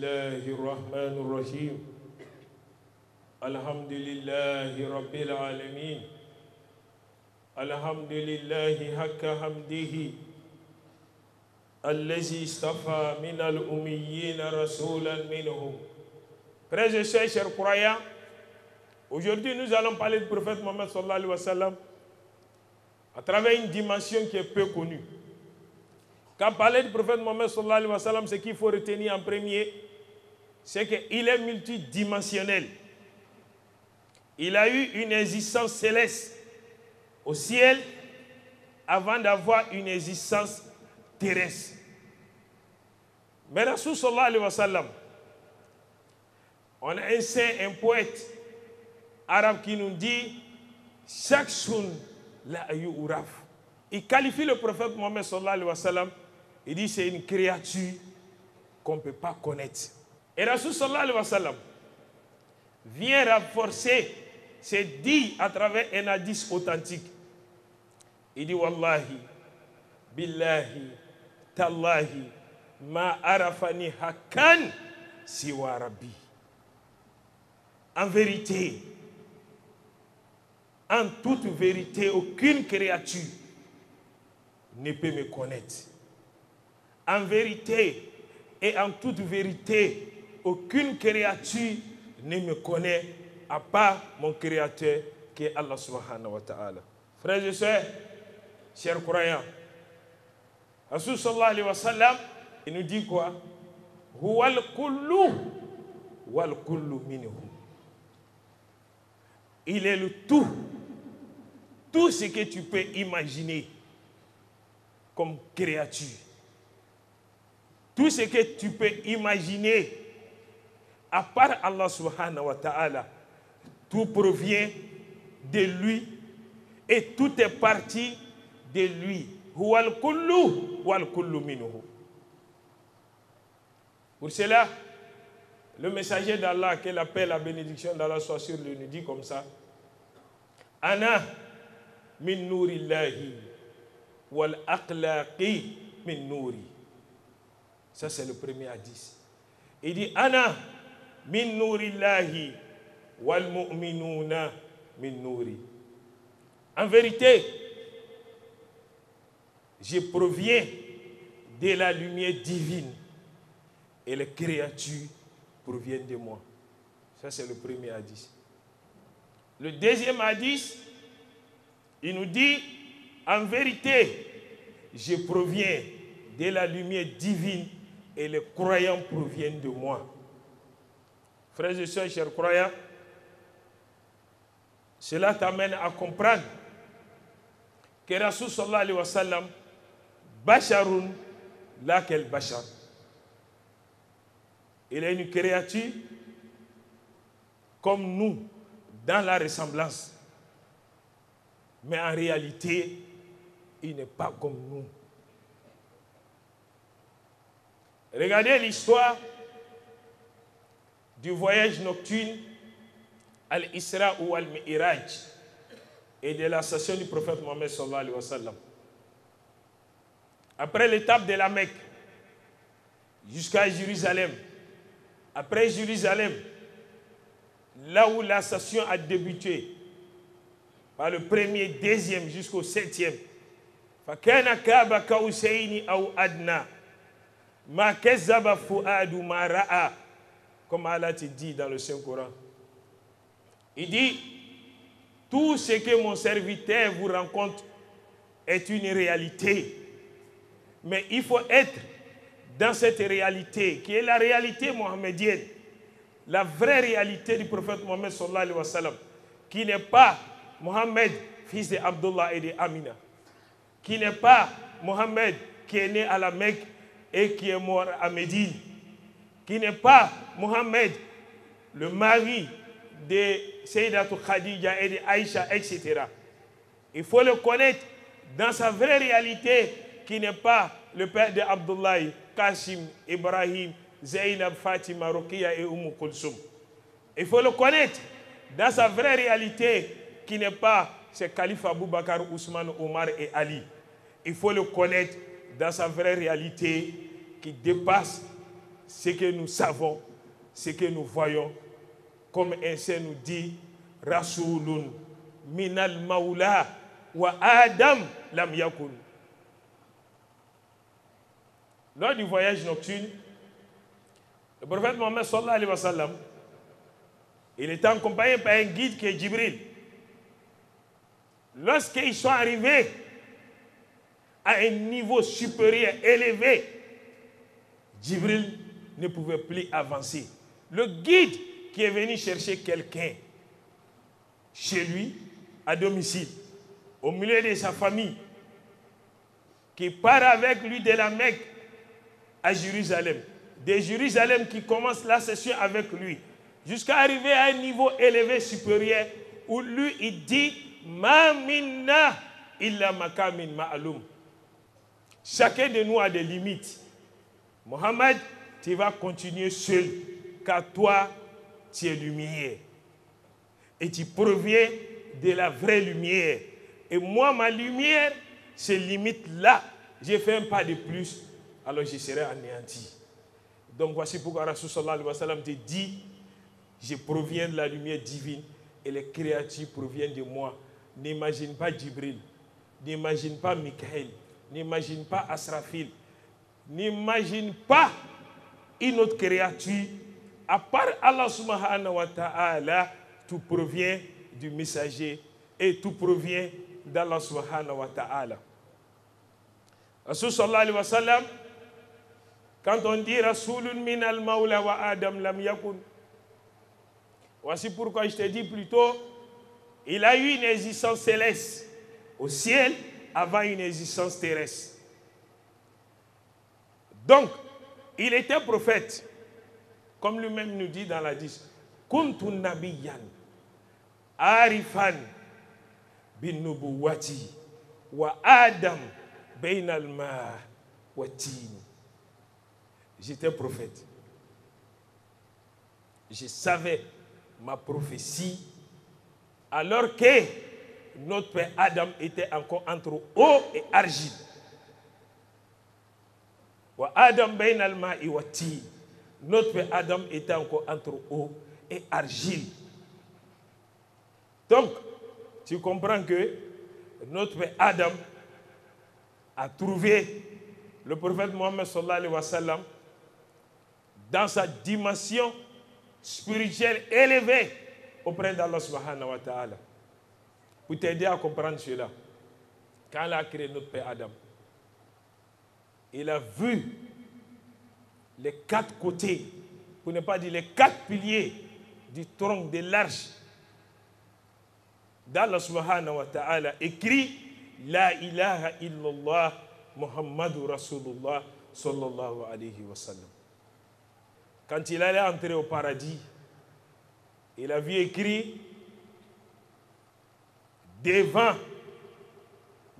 الله الرحمن الرحيم الحمد لله رب العالمين الحمد لله حق حمده الذي اصطفى من الأميين رسولا منهم. Frères et sœurs, chers croyants, aujourd'hui nous allons parler du prophète Mohammed sallallahu alayhi wa sallam à travers une dimension qui est peu connue. Quand parler du prophète Mohammed sallallahu alayhi wa sallam, ce qu'il faut retenir en premier, c'est qu'il est multidimensionnel. Il a eu une existence céleste au ciel avant d'avoir une existence terrestre. Mais Rasoul sallallahu alayhi wa sallam, on a un saint, un poète arabe qui nous dit chaque sun la uraf. Il qualifie le prophète Mohammed sallallahu alayhi wa sallam, il dit c'est une créature qu'on ne peut pas connaître. Et Rasoul sallallahu alayhi wa sallam vient renforcer ses dits à travers un hadith authentique. Il dit wallahi, billahi, tallahi, ma arafani hakan siwa rabbi. En vérité, en toute vérité, aucune créature ne peut me connaître. En vérité et en toute vérité, aucune créature ne me connaît à part mon créateur qui est Allah subhanahu wa ta'ala. Frères et sœurs, chers croyants, Rasoul sallallahu alayhi wa sallam, il nous dit quoi? Huwal kullu wal kullu minhu. Il est le tout. Tout ce que tu peux imaginer comme créature. Tout ce que tu peux imaginer à part Allah subhanahu wa ta'ala, tout provient de lui et tout est parti de lui. Huwal kullu wal kullu minhu. Pour cela, le messager d'Allah, que la paix et la bénédiction d'Allah soit sur lui, nous dit comme ça: Ana min nourillahi wal aqlaqi min nouri. Ça, c'est le premier hadith. Il dit Ana min nourillahi wal mu'minuna min nouri. En vérité, je proviens de la lumière divine et les créatures proviennent de moi. Ça, c'est le premier hadith. Le deuxième hadith, il nous dit, en vérité, je proviens de la lumière divine et les croyants proviennent de moi. Frères et sœurs, chers croyants, cela t'amène à comprendre que Rasoul sallallahu alayhi wa sallam, basharun laquelle bashar. Il est une créature comme nous, dans la ressemblance. Mais en réalité, il n'est pas comme nous. Regardez l'histoire du voyage nocturne Al-Isra ou Al-Mi'raj et de l'ascension du prophète Mohammed sallallahu alayhi wa sallam. Après l'étape de la Mecque jusqu'à Jérusalem, après Jérusalem, là où l'ascension a débuté, par le premier, deuxième jusqu'au septième, فَكَانَ كَابَ كَوْسَيْنِ أَوْ أَدْنَى مَا كَذَّبَ فُؤَادُ مَا رَأَى, comme Allah te dit dans le Saint-Coran. Il dit, tout ce que mon serviteur vous rencontre est une réalité. Mais il faut être dans cette réalité, qui est la réalité mohammedienne, la vraie réalité du prophète Mohammed sallallahu alayhi wa sallam, qui n'est pas Mohammed, fils de Abdullah et de Amina, qui n'est pas Mohammed qui est né à la Mecque et qui est mort à Médine, qui n'est pas Mohammed, le mari de Sayyidatou Khadija et de Aïcha, etc. Il faut le connaître dans sa vraie réalité, qui n'est pas le père de Abdullah, Qasim, Ibrahim, Zainab, Fatima, Ruqiyya et Kulsum. Il faut le connaître dans sa vraie réalité, qui n'est pas ce calife Abou Bakr, Ousmane, Omar et Ali. Il faut le connaître dans sa vraie réalité, qui dépasse ce que nous savons, ce que nous voyons. Comme Ainsi nous dit, Rasoulun minal maula wa Adam lam yakun. Lors du voyage nocturne, le prophète Mohammed sallallahu alayhi wa sallam, il était accompagné par un guide qui est Djibril. Lorsqu'ils sont arrivés à un niveau supérieur, élevé, Djibril ne pouvait plus avancer. Le guide qui est venu chercher quelqu'un chez lui, à domicile, au milieu de sa famille, qui part avec lui de la Mecque à Jérusalem, de Jérusalem qui commence la session avec lui, jusqu'à arriver à un niveau élevé supérieur, où lui il dit Ma minna illa makamin ma'aloum. Chacun de nous a des limites. Mohammed, tu vas continuer seul, car toi, tu es lumière. Et tu proviens de la vraie lumière. Et moi, ma lumière se limite là. J'ai fait un pas de plus, alors je serai anéanti. Donc voici pourquoi Rasul sallallahu alayhi wa sallam te dit, je proviens de la lumière divine et les créatures proviennent de moi. N'imagine pas Djibril, n'imagine pas Mikaël, n'imagine pas Asrafil, n'imagine pas une autre créature. À part Allah subhanahu wa ta'ala, tout provient du messager et tout provient d'Allah subhanahu wa ta'ala. Rasul sallallahu alayhi wa sallam, quand on dit Rasulun min al-Mawla wa Adam lam yakun, voici pourquoi je te dis plus tôt, il a eu une existence céleste au ciel avant une existence terrestre. Donc, il était prophète, comme lui-même nous dit dans la hadith, Kuntu nabiyan, arifan bin nubuwati, wa Adam bain al-ma wa tin. J'étais prophète. Je savais ma prophétie alors que notre père Adam était encore entre eau et argile. Wa Adam bain al-ma'i wa tin. Notre père Adam était encore entre eau et argile. Donc, tu comprends que notre père Adam a trouvé le prophète Mohammed sallallahu alayhi wa sallam dans sa dimension spirituelle élevée auprès d'Allah subhanahu wa ta'ala. Pour t'aider à comprendre cela, quand il a créé notre père Adam, il a vu les quatre côtés, pour ne pas dire les quatre piliers du tronc de l'arche d'Allah subhanahu wa ta'ala, écrit La ilaha illallah Muhammadu Rasulullah sallallahu alayhi wa sallam. Quand il allait entrer au paradis, il a vu écrit devant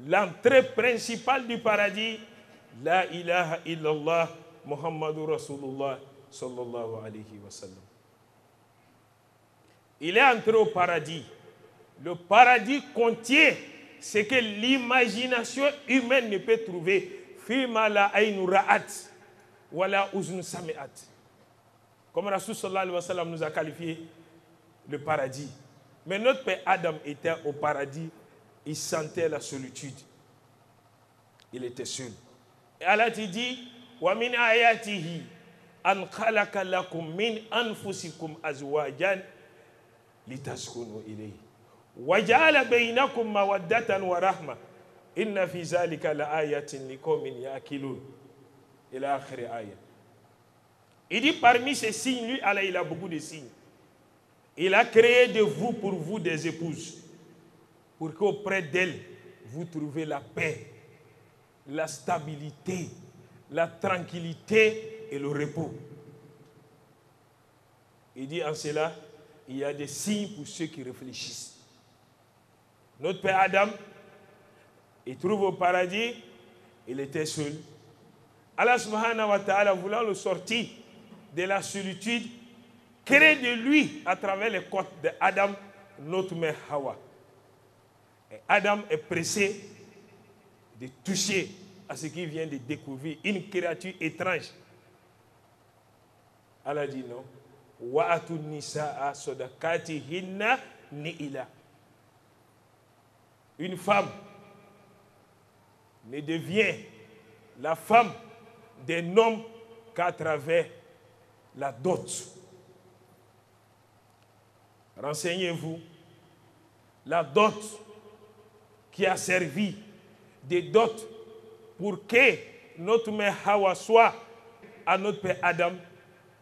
l'entrée principale du paradis, La ilaha illallah Muhammadu Rasulullah sallallahu alayhi wa sallam. Il est entré au paradis. Le paradis contient ce que l'imagination humaine ne peut trouver. Fima la aynu ra'at wa la uzun sami'at. Comme Rasul sallallahu alayhi wa sallam nous a qualifié le paradis. Mais notre père Adam était au paradis, il sentait la solitude. Il était seul. Et Allah te dit, wa min ayatihi an khalaqa lakum min anfusikum azwajan litaskunu ilayhi wa ja'ala bainakum mawaddatan wa rahma inna fi zalika la ayatin liqaumin ya'qilun ila akhir ayat. Il dit parmi ces signes, lui Allah il a beaucoup de signes. Il a créé de vous pour vous des épouses, pour qu'auprès d'elles vous trouviez la paix, la stabilité, la tranquillité et le repos. Il dit en cela, il y a des signes pour ceux qui réfléchissent. Notre père Adam, il trouve au paradis, il était seul. Allah subhanahu wa ta'ala, voulant le sortir de la solitude, crée de lui, à travers les côtes d'Adam, notre mère Hawa. Et Adam est pressé de toucher à ce qu'il vient de découvrir, une créature étrange. Allah dit non. Wa'atu nisa'a sadaqatihinna ni'ila. Une femme ne devient la femme d'un homme qu'à travers la dot. Renseignez-vous, la dot qui a servi de dot pour que notre mère Hawa soit à notre père Adam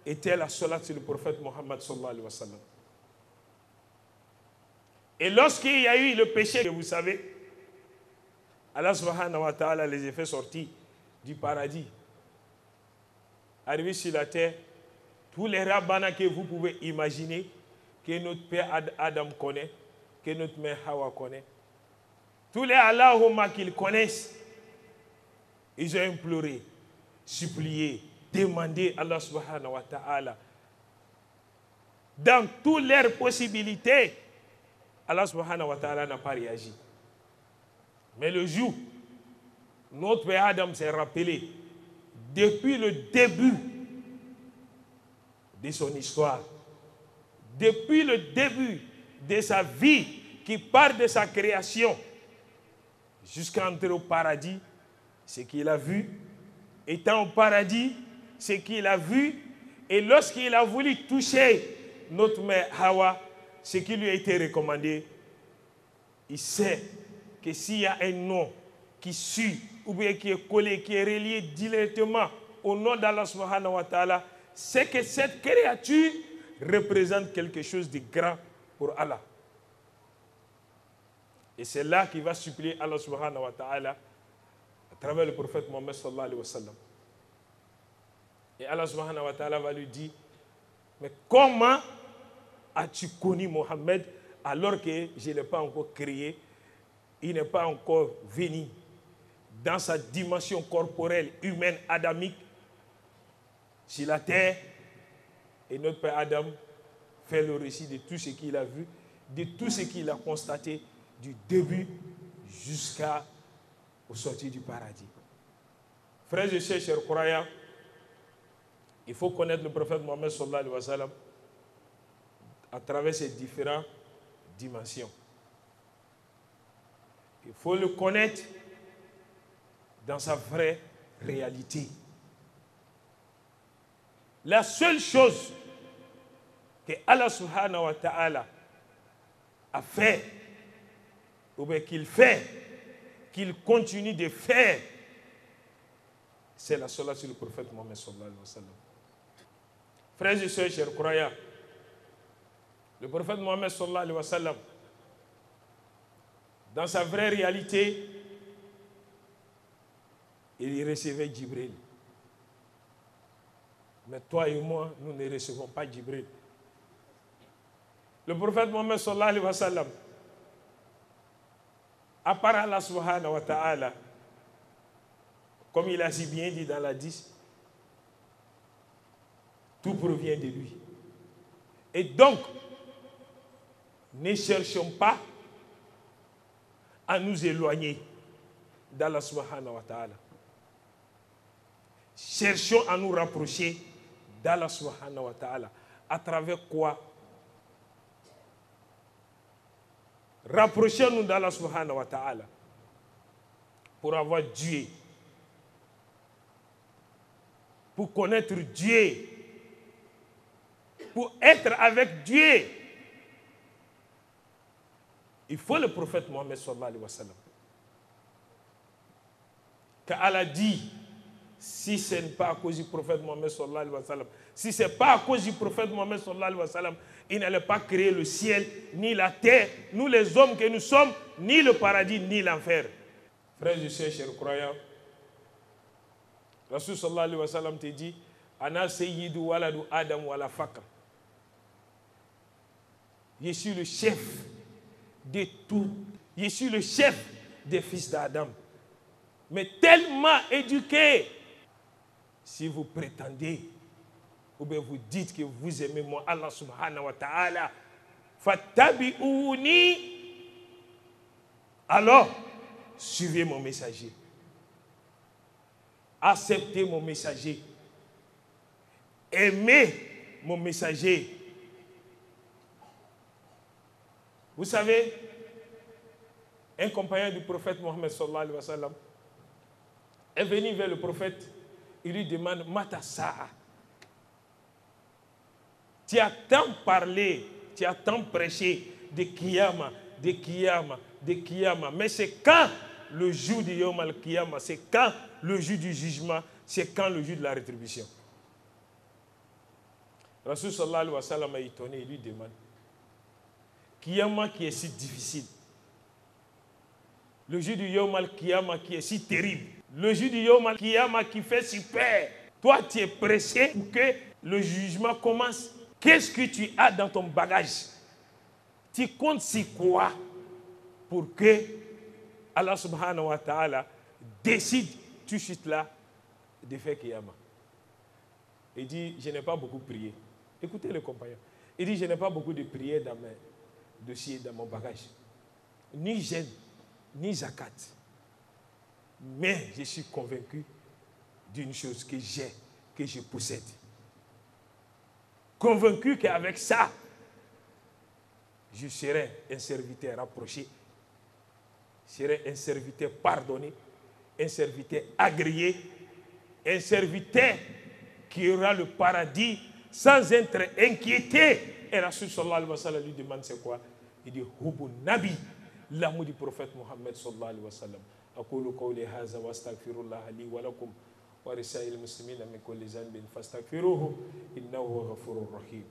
était la salat sur le prophète Mohammed sallallahu alayhi wa sallam. Et lorsqu'il y a eu le péché, vous savez, Allah subhanahu wa ta'ala les a fait sortir du paradis. Arrivé sur la terre, tous les rabbanas que vous pouvez imaginer, que notre père Adam connaît, que notre mère Hawa connaît, tous les Allahumma qu'ils connaissent, ils ont imploré, supplié, demandé à Allah subhanahu wa ta'ala. Dans toutes leurs possibilités, Allah subhanahu wa ta'ala n'a pas réagi. Mais le jour, notre père Adam s'est rappelé, depuis le début de son histoire, depuis le début de sa vie, qui part de sa création, jusqu'à entrer au paradis, ce qu'il a vu, étant au paradis, ce qu'il a vu, et lorsqu'il a voulu toucher notre mère Hawa, ce qui lui a été recommandé, il sait que s'il y a un nom qui suit, ou bien qui est collé, qui est relié directement au nom d'Allah subhanahu wa ta'ala, c'est que cette créature représente quelque chose de grand pour Allah. Et c'est là qu'il va supplier Allah subhanahu wa ta'ala à travers le prophète Mohammed sallallahu alayhi wa sallam. Et Allah subhanahu wa ta'ala va lui dire, mais comment as-tu connu Mohammed alors que je ne l'ai pas encore créé, il n'est pas encore venu dans sa dimension corporelle, humaine, adamique, sur la terre. Et notre père Adam fait le récit de tout ce qu'il a vu, de tout ce qu'il a constaté, du début jusqu'au sortie du paradis. Frères et sœurs, chers croyants, il faut connaître le prophète Mohammed sallallahu alayhi wa sallam à travers ses différentes dimensions. Il faut le connaître dans sa vraie réalité. La seule chose que Allah subhanahu wa ta'ala a fait, ou bien qu'il fait, qu'il continue de faire, c'est la salat sur le prophète Mohammed sallallahu alayhi wa sallam. Frères et sœurs, chers croyants, le prophète Mohammed sallallahu alayhi wa sallam, dans sa vraie réalité, il recevait Jibril. Mais toi et moi, nous ne recevons pas Jibril. Le prophète Mohammed sallallahu alayhi wa sallam, à part Allah subhanahu wa ta'ala, comme il a si bien dit dans la 10, tout provient de lui. Et donc, ne cherchons pas à nous éloigner d'Allah subhanahu wa ta'ala. Cherchons à nous rapprocher d'Allah subhanahu wa ta'ala. À travers quoi? Rapprochons-nous d'Allah subhanahu wa ta'ala pour avoir Dieu, pour connaître Dieu, pour être avec Dieu. Il faut le prophète Mohammed sallallahu alayhi wa sallam. Car Allah dit, si ce n'est pas à cause du prophète Mohammed sallallahu alayhi wa sallam, si ce n'est pas à cause du prophète Mohammed sallallahu alayhi wa sallam, il n'allait pas créer le ciel, ni la terre, nous les hommes que nous sommes, ni le paradis, ni l'enfer. Frères et sœurs, chers croyants, Rasul sallallahu alayhi wa sallam te dit, Ana sayyidu waladu Adam wala fakr. Je suis le chef de tout. Je suis le chef des fils d'Adam. Mais tellement éduqué. Si vous prétendez, ou bien vous dites que vous aimez moi, Allah subhanahu wa ta'ala, fattabi'ouni, alors suivez mon messager. Acceptez mon messager. Aimez mon messager. Vous savez, un compagnon du prophète Mohammed sallallahu alayhi wa sallam est venu vers le prophète. Il lui demande, Mata Sa'a. Tu as tant parlé, tu as tant prêché de Kiyama, de Kiyama, de Kiyama. Mais c'est quand le jour du Yom al-Kiyama, c'est quand le jour du jugement, c'est quand le jour de la rétribution. Rasul sallallahu alayhi wa sallam est étonné, il lui demande, Kiyama qui est si difficile, le jour du Yom al-Kiyama qui est si terrible, le jour du Yom al-Kiyama qui fait si peur, toi tu es pressé pour que le jugement commence. Qu'est-ce que tu as dans ton bagage? Tu comptes si quoi pour que Allah subhanahu wa ta'ala décide tout de suite là de faire Kiyama? Il dit, je n'ai pas beaucoup prié. Écoutez le compagnon. Il dit, je n'ai pas beaucoup de prières dans mes dossiers, dans mon bagage. Ni jeûne, ni zakat. Mais je suis convaincu d'une chose que j'ai, que je possède. Convaincu qu'avec ça, je serai un serviteur rapproché, je serai un serviteur pardonné, un serviteur agréé, un serviteur qui aura le paradis sans être inquiété. Et Rasul sallallahu alayhi wa sallam lui demande c'est quoi? Il dit Hubun Nabi, l'amour du prophète Mohammed sallallahu alayhi wa sallam. أقول قولي هذا واستغفر الله لي ولكم ولسائر المسلمين من كل ذنب فاستغفروه إنه هو غفور رحيم.